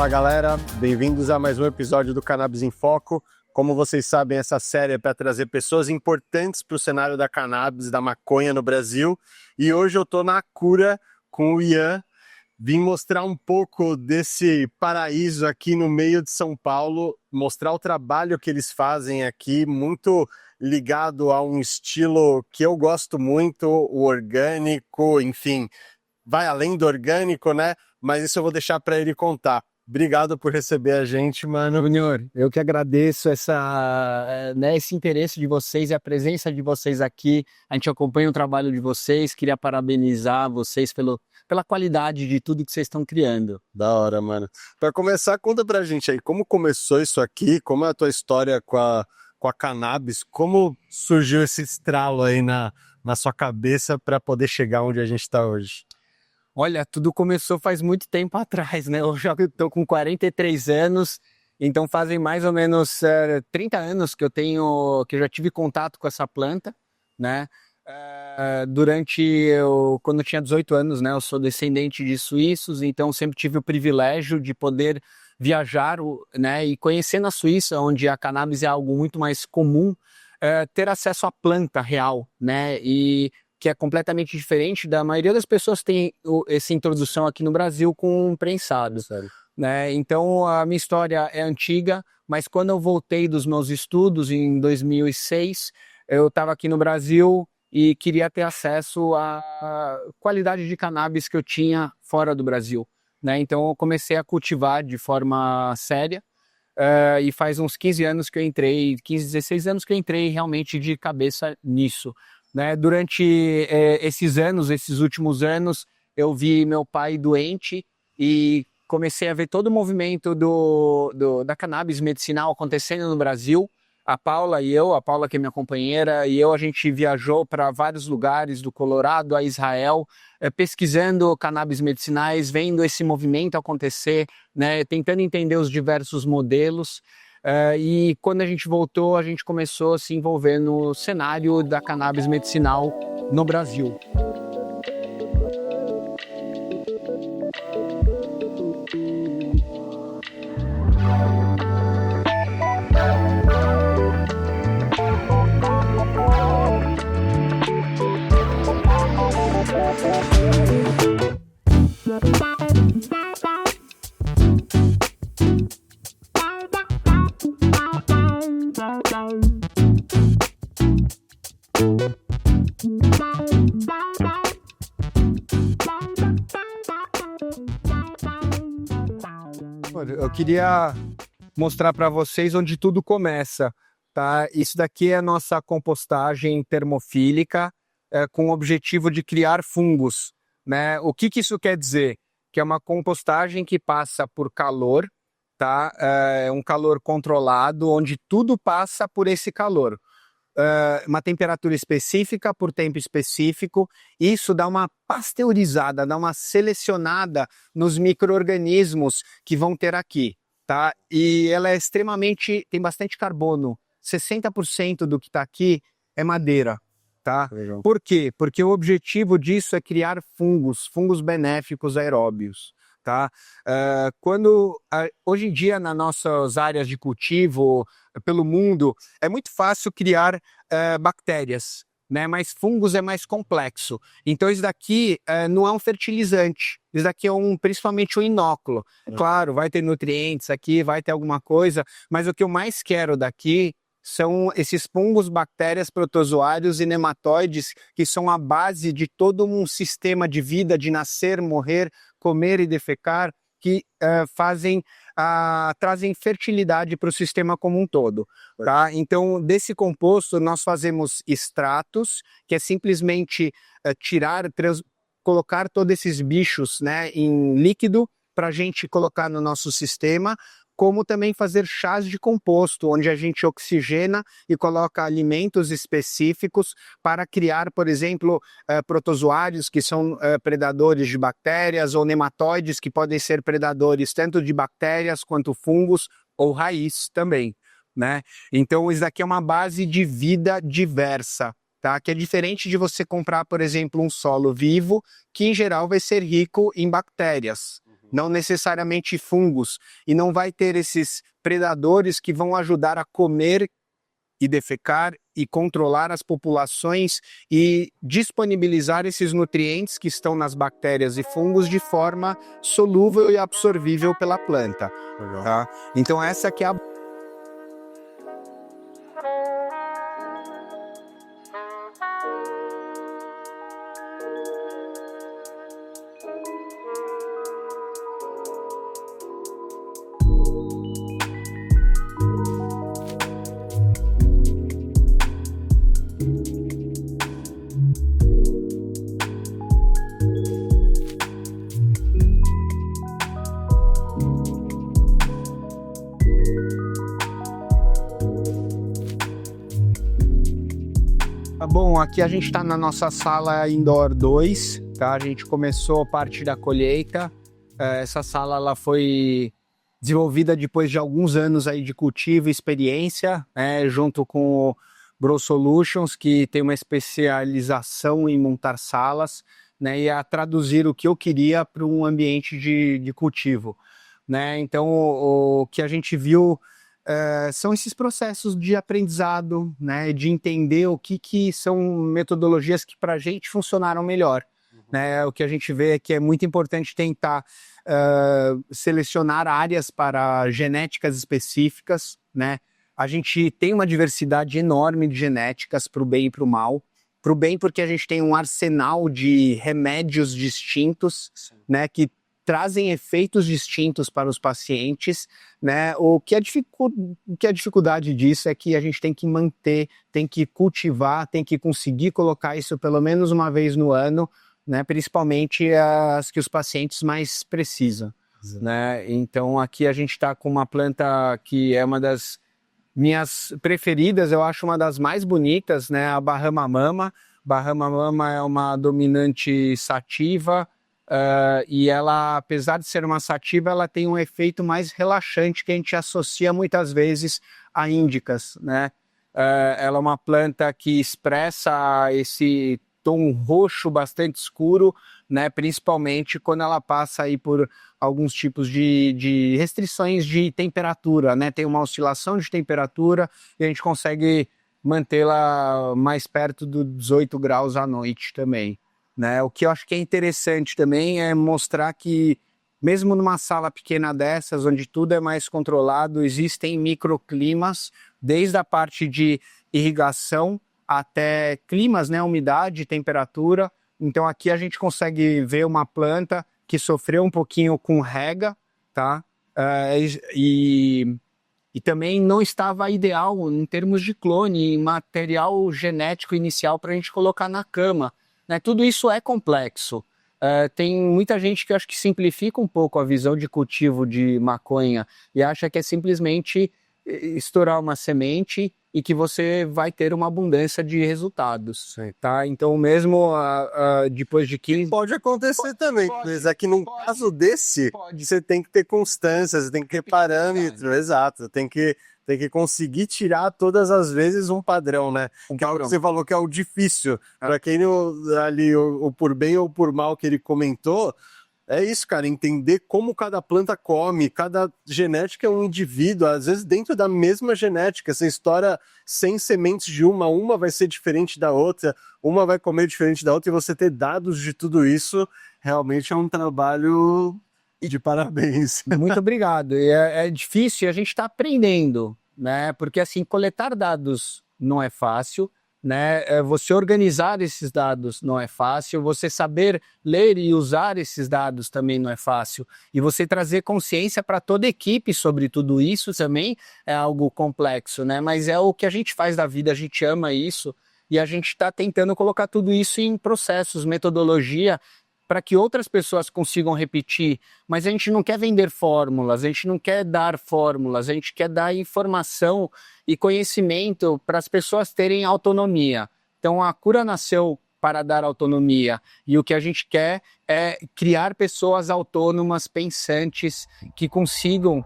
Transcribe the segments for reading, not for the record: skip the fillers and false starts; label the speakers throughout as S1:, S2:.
S1: Fala galera, bem-vindos a mais um episódio do Cannabis em Foco. Como vocês sabem, essa série é para trazer pessoas importantes para o cenário da cannabis, da maconha no Brasil. E hoje eu estou na Cura com o Ian. Vim mostrar um pouco desse paraíso aqui no meio de São Paulo, mostrar o trabalho que eles fazem aqui, muito ligado a um estilo que eu gosto muito, o orgânico, enfim, vai além do orgânico, né? Mas isso eu vou deixar para ele contar. Obrigado por receber a gente, mano.
S2: Júnior, eu que agradeço esse interesse de vocês e a presença de vocês aqui. A gente acompanha o trabalho de vocês, queria parabenizar vocês pela qualidade de tudo que vocês estão criando.
S1: Da hora, mano. Para começar, conta pra gente aí, como começou isso aqui, como é a tua história com a cannabis, como surgiu esse estralo aí na sua cabeça para poder chegar onde a gente está hoje?
S2: Olha, tudo começou faz muito tempo atrás, né? Eu já estou com 43 anos, então fazem mais ou menos 30 anos que eu já tive contato com essa planta, né? Quando eu tinha 18 anos, né? Eu sou descendente de suíços, então sempre tive o privilégio de poder viajar, né? E conhecer na Suíça, onde a cannabis é algo muito mais comum, ter acesso à planta real, né? E que é completamente diferente da maioria das pessoas que tem essa introdução aqui no Brasil com prensado, né? Então a minha história é antiga, mas quando eu voltei dos meus estudos em 2006, eu estava aqui no Brasil e queria ter acesso à qualidade de cannabis que eu tinha fora do Brasil, né? Então eu comecei a cultivar de forma séria. E faz uns 15 anos que eu entrei, 15, 16 anos que eu entrei realmente de cabeça nisso, né? Durante esses últimos anos, eu vi meu pai doente e comecei a ver todo o movimento da cannabis medicinal acontecendo no Brasil. A Paula que é minha companheira, a gente viajou para vários lugares, do Colorado a Israel, pesquisando cannabis medicinais, vendo esse movimento acontecer, né? Tentando entender os diversos modelos. E quando a gente voltou, a gente começou a se envolver no cenário da cannabis medicinal no Brasil. Eu queria mostrar para vocês onde tudo começa, tá? Isso daqui é a nossa compostagem termofílica, com o objetivo de criar fungos, né? O que isso quer dizer? Que é uma compostagem que passa por calor, tá? É um calor controlado, onde tudo passa por esse calor. Uma temperatura específica por tempo específico, isso dá uma pasteurizada, dá uma selecionada nos micro-organismos que vão ter aqui, tá? E ela é tem bastante carbono, 60% do que está aqui é madeira, tá?
S1: Legal.
S2: Por quê? Porque o objetivo disso é criar fungos benéficos aeróbios. Tá? Hoje em dia, nas nossas áreas de cultivo, pelo mundo, é muito fácil criar bactérias, né? Mas fungos é mais complexo. Então, isso daqui não é um fertilizante, isso daqui é principalmente um inóculo. Claro, vai ter nutrientes aqui, vai ter alguma coisa, mas o que eu mais quero daqui são esses fungos, bactérias, protozoários e nematóides, que são a base de todo um sistema de vida, de nascer, morrer, comer e defecar, que trazem fertilidade para o sistema como um todo. Tá? Então, desse composto, nós fazemos extratos, que é simplesmente colocar todos esses bichos, né, em líquido para a gente colocar no nosso sistema, como também fazer chás de composto, onde a gente oxigena e coloca alimentos específicos para criar, por exemplo, protozoários que são predadores de bactérias, ou nematóides que podem ser predadores tanto de bactérias quanto fungos ou raiz também, né? Então isso daqui é uma base de vida diversa, tá? Que é diferente de você comprar, por exemplo, um solo vivo, que em geral vai ser rico em bactérias. não necessariamente fungos, e não vai ter esses predadores que vão ajudar a comer e defecar e controlar as populações e disponibilizar esses nutrientes que estão nas bactérias e fungos de forma solúvel e absorvível pela planta.
S1: Legal.
S2: Tá? Então essa que é a... Bom, aqui a gente está na nossa sala Indoor 2, tá? A gente começou a parte da colheita. Essa sala ela foi desenvolvida depois de alguns anos aí de cultivo e experiência, né? Junto com o Grow Solutions, que tem uma especialização em montar salas, né? E a traduzir o que eu queria para um ambiente de cultivo, né? Então, o que a gente viu são esses processos de aprendizado, né, de entender o que são metodologias que para a gente funcionaram melhor. Né? O que a gente vê é que é muito importante tentar selecionar áreas para genéticas específicas. Né? A gente tem uma diversidade enorme de genéticas para o bem e para o mal. Para o bem porque a gente tem um arsenal de remédios distintos, né, que trazem efeitos distintos para os pacientes, né? O que a dificuldade disso é que a gente tem que manter, tem que cultivar, tem que conseguir colocar isso pelo menos uma vez no ano, né? Principalmente as que os pacientes mais precisam, né? Então aqui a gente está com uma planta que é uma das minhas preferidas, eu acho uma das mais bonitas, né? A Bahama Mama. Bahama Mama é uma dominante sativa, e ela, apesar de ser uma sativa, ela tem um efeito mais relaxante que a gente associa muitas vezes a índicas, né? Ela é uma planta que expressa esse tom roxo bastante escuro, né? Principalmente quando ela passa aí por alguns tipos de restrições de temperatura, né? Tem uma oscilação de temperatura e a gente consegue mantê-la mais perto dos 18 graus à noite também. Né? O que eu acho que é interessante também é mostrar que, mesmo numa sala pequena dessas, onde tudo é mais controlado, existem microclimas, desde a parte de irrigação até climas, né? Umidade, temperatura. Então aqui a gente consegue ver uma planta que sofreu um pouquinho com rega, tá? E também não estava ideal em termos de clone, material genético inicial para a gente colocar na cama. Né, tudo isso é complexo. Tem muita gente que eu acho que simplifica um pouco a visão de cultivo de maconha e acha que é simplesmente estourar uma semente e que você vai ter uma abundância de resultados. Tá? Então mesmo depois de 15...
S1: Pode acontecer também, mas aqui num caso desse, você tem que ter constância, você tem que ter parâmetro, exato, tem que conseguir tirar todas as vezes um padrão, né? Que é o que você falou que é o difícil. Para quem ali, o por bem ou por mal que ele comentou, é isso, cara, entender como cada planta come, cada genética é um indivíduo, às vezes dentro da mesma genética, você estoura 100 sementes de uma vai ser diferente da outra, uma vai comer diferente da outra, e você ter dados de tudo isso, realmente é um trabalho de parabéns.
S2: Muito obrigado. É difícil e a gente está aprendendo, né? Porque assim, coletar dados não é fácil, né? Você organizar esses dados não é fácil, você saber ler e usar esses dados também não é fácil, e você trazer consciência para toda a equipe sobre tudo isso também é algo complexo, né? Mas é o que a gente faz da vida, a gente ama isso e a gente está tentando colocar tudo isso em processos, metodologia, para que outras pessoas consigam repetir, mas a gente não quer vender fórmulas, a gente não quer dar fórmulas, a gente quer dar informação e conhecimento para as pessoas terem autonomia. Então a cura nasceu para dar autonomia e o que a gente quer é criar pessoas autônomas, pensantes, que consigam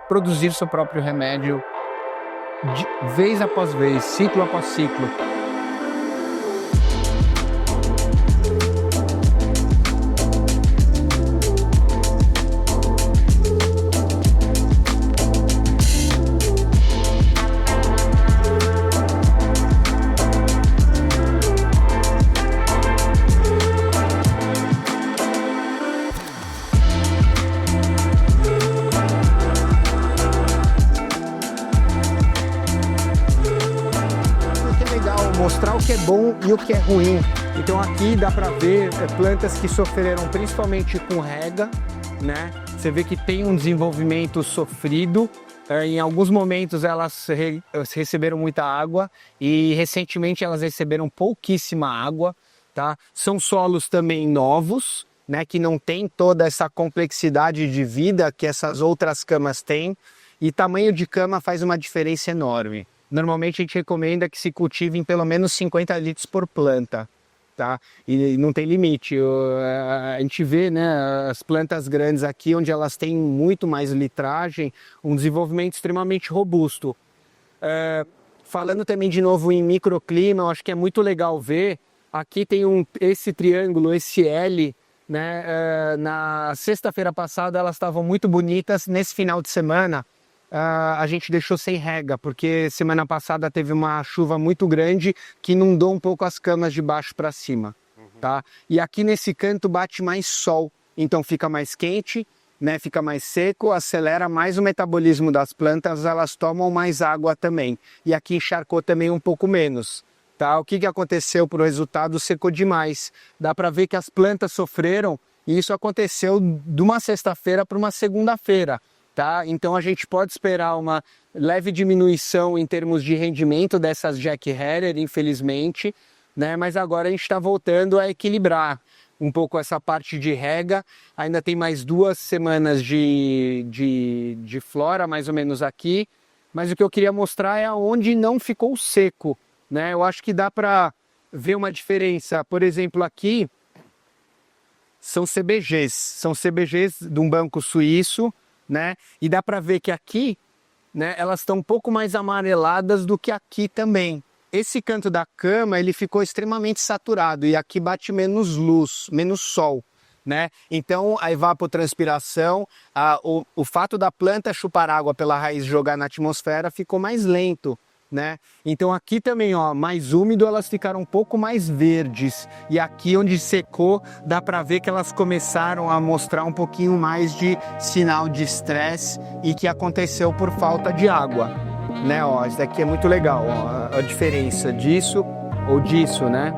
S2: produzir seu próprio remédio vez após vez, ciclo após ciclo. e o que é ruim. Então aqui dá para ver plantas que sofreram principalmente com rega, né? Você vê que tem um desenvolvimento sofrido. Em alguns momentos elas receberam muita água e recentemente elas receberam pouquíssima água, tá? São solos também novos, né, que não tem toda essa complexidade de vida que essas outras camas têm, e tamanho de cama faz uma diferença enorme. Normalmente a gente recomenda que se cultivem pelo menos 50 litros por planta. Tá? E não tem limite. A gente vê, né, as plantas grandes aqui, onde elas têm muito mais litragem, um desenvolvimento extremamente robusto. Falando também de novo em microclima, eu acho que é muito legal ver, aqui tem esse triângulo, esse L, né, na sexta-feira passada elas estavam muito bonitas, nesse final de semana a gente deixou sem rega, porque semana passada teve uma chuva muito grande que inundou um pouco as camas de baixo para cima, tá? E aqui nesse canto bate mais sol, então fica mais quente, né? Fica mais seco, acelera mais o metabolismo das plantas, elas tomam mais água também. E aqui encharcou também um pouco menos, tá? O que aconteceu pro resultado? Secou demais. Dá para ver que as plantas sofreram, e isso aconteceu de uma sexta-feira para uma segunda-feira. Tá? Então a gente pode esperar uma leve diminuição em termos de rendimento dessas Jack Herer, infelizmente, né? Mas agora a gente está voltando a equilibrar um pouco essa parte de rega. Ainda tem mais 2 semanas de flora, mais ou menos aqui, mas o que eu queria mostrar é aonde não ficou seco, né? Eu acho que dá para ver uma diferença. Por exemplo, aqui são CBGs de um banco suíço, né? E dá para ver que aqui, né, elas estão um pouco mais amareladas do que aqui também. Esse canto da cama, ele ficou extremamente saturado e aqui bate menos luz, menos sol, né? Então a evapotranspiração, o fato da planta chupar água pela raiz e jogar na atmosfera ficou mais lento, né? Então aqui também, ó, mais úmido, elas ficaram um pouco mais verdes, e aqui onde secou dá para ver que elas começaram a mostrar um pouquinho mais de sinal de estresse e que aconteceu por falta de água, né? Ó, isso daqui é muito legal, ó, a diferença disso ou disso, né?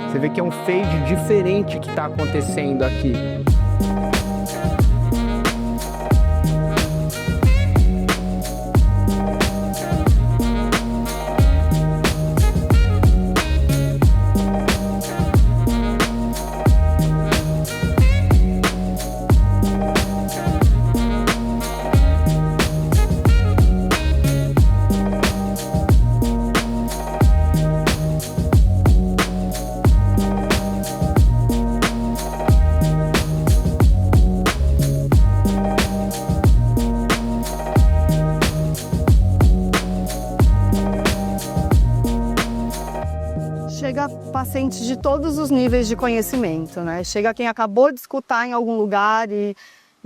S2: Você vê que é um fade diferente que está acontecendo aqui.
S3: Chega pacientes de todos os níveis de conhecimento, né? Chega quem acabou de escutar em algum lugar e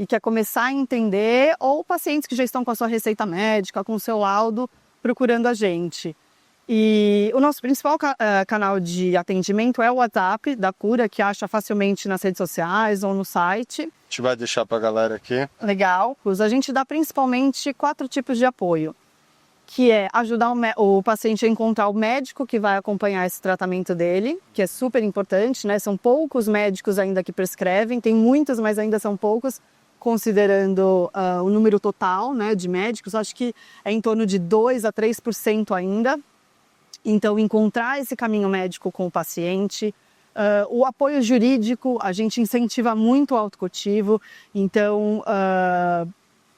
S3: quer começar a entender, ou pacientes que já estão com a sua receita médica, com o seu laudo, procurando a gente. E o nosso principal canal de atendimento é o WhatsApp da Cura, que acha facilmente nas redes sociais ou no site.
S1: A gente vai deixar para a galera aqui.
S3: Legal. A gente dá principalmente 4 tipos de apoio, que é ajudar o paciente a encontrar o médico que vai acompanhar esse tratamento dele, que é super importante, né? São poucos médicos ainda que prescrevem, tem muitos, mas ainda são poucos, considerando o número total, né, de médicos. Acho que é em torno de 2 a 3% ainda. Então, encontrar esse caminho médico com o paciente. O apoio jurídico, a gente incentiva muito o autocultivo, então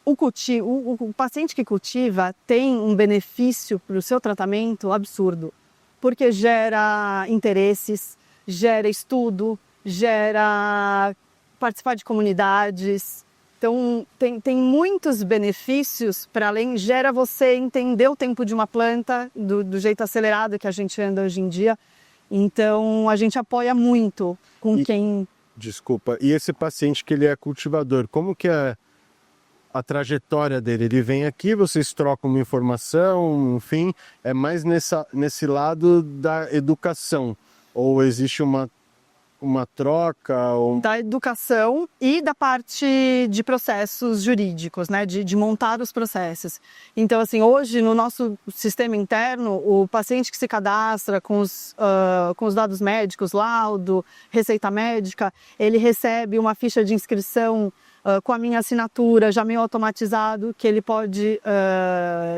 S3: o paciente que cultiva tem um benefício para o seu tratamento absurdo, porque gera interesses, gera estudo, gera participar de comunidades. Então, tem muitos benefícios, para além, gera você entender o tempo de uma planta do jeito acelerado que a gente anda hoje em dia. Então, a gente apoia muito com quem...
S1: Desculpa, e esse paciente que ele é cultivador, como que é a trajetória dele? Ele vem aqui, vocês trocam uma informação, enfim, é mais nesse lado da educação, ou existe uma uma troca?
S3: Da educação e da parte de processos jurídicos, né? De montar os processos. Então, assim, hoje no nosso sistema interno, o paciente que se cadastra com os dados médicos, laudo, receita médica, ele recebe uma ficha de inscrição com a minha assinatura, já meio automatizado, que ele pode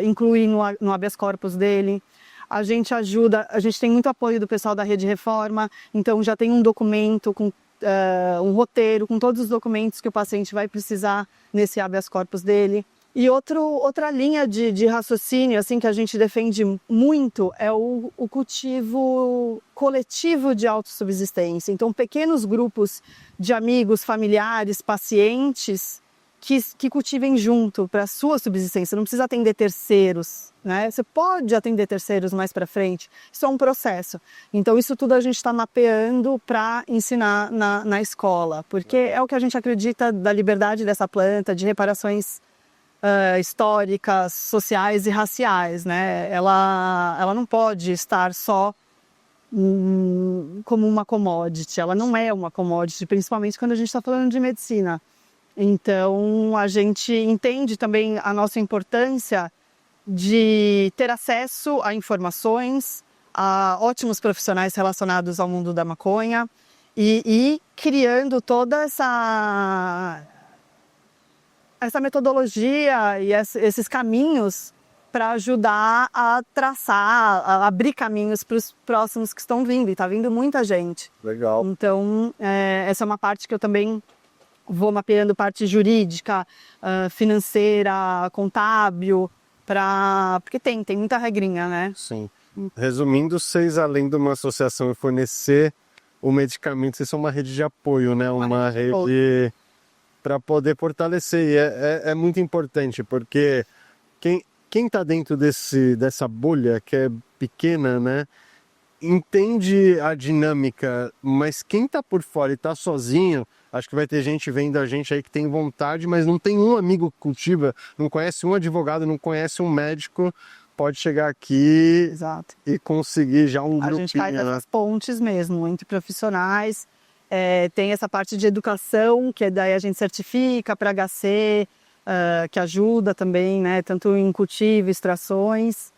S3: incluir no habeas corpus dele. A gente ajuda, a gente tem muito apoio do pessoal da Rede Reforma, então já tem um documento, um roteiro com todos os documentos que o paciente vai precisar nesse habeas corpus dele. E outra linha de raciocínio assim, que a gente defende muito é o cultivo coletivo de autossubsistência. Então, pequenos grupos de amigos, familiares, pacientes que cultivem junto para a sua subsistência. Não precisa atender terceiros, né? Você pode atender terceiros mais para frente. Isso é um processo. Então, isso tudo a gente está mapeando para ensinar na escola, porque é o que a gente acredita da liberdade dessa planta, de reparações históricas, sociais e raciais, né? Ela não pode estar só como uma commodity. Ela não é uma commodity, principalmente quando a gente está falando de medicina. Então, a gente entende também a nossa importância de ter acesso a informações, a ótimos profissionais relacionados ao mundo da maconha e criando toda essa metodologia e esses caminhos para ajudar a traçar, a abrir caminhos para os próximos que estão vindo. E está vindo muita gente.
S1: Legal.
S3: Então, essa é uma parte que eu também vou mapeando, parte jurídica, financeira, contábil, porque tem muita regrinha, né?
S1: Sim. Resumindo, vocês, além de uma associação e fornecer o medicamento, vocês são uma rede de apoio, né? Uma rede para poder fortalecer. E é muito importante, porque quem está dentro dessa bolha, que é pequena, né? Entende a dinâmica, mas quem está por fora e está sozinho, acho que vai ter gente vendo a gente aí que tem vontade, mas não tem um amigo que cultiva, não conhece um advogado, não conhece um médico, pode chegar aqui
S3: Exato.
S1: E conseguir já um grupinho.
S3: A gente faz essas pontes mesmo entre profissionais, tem essa parte de educação, que daí a gente certifica para HC, que ajuda também, né, tanto em cultivo, extrações,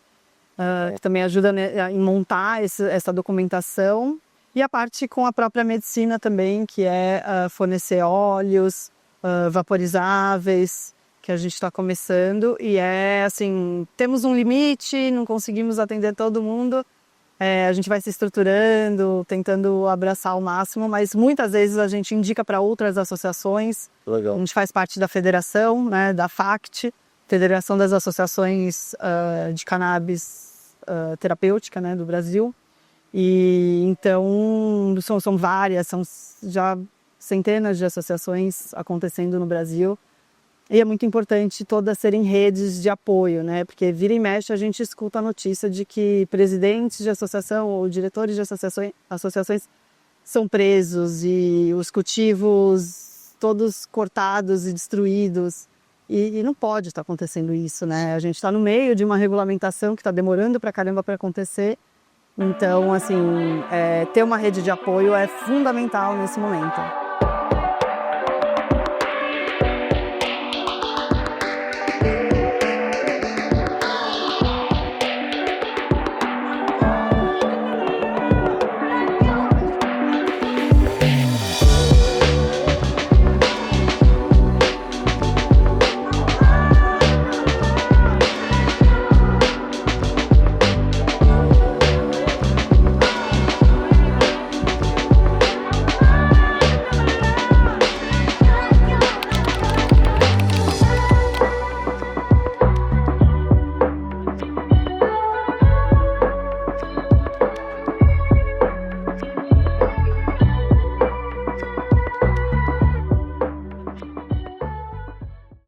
S3: que também ajuda, né, em montar essa documentação. E a parte com a própria medicina também, que é fornecer óleos vaporizáveis, que a gente está começando. E assim, temos um limite, não conseguimos atender todo mundo. A gente vai se estruturando, tentando abraçar ao máximo, mas muitas vezes a gente indica para outras associações.
S1: Legal.
S3: A gente faz parte da federação, né, da FACT, Federação das Associações de Cannabis Terapêutica, né, do Brasil. E então são várias, são já centenas de associações acontecendo no Brasil. E é muito importante todas serem redes de apoio, né? Porque vira e mexe a gente escuta a notícia de que presidentes de associação ou diretores de associações são presos e os cultivos todos cortados e destruídos. E não pode estar acontecendo isso, né? A gente está no meio de uma regulamentação que está demorando pra caramba para acontecer. Então, assim, ter uma rede de apoio é fundamental nesse momento.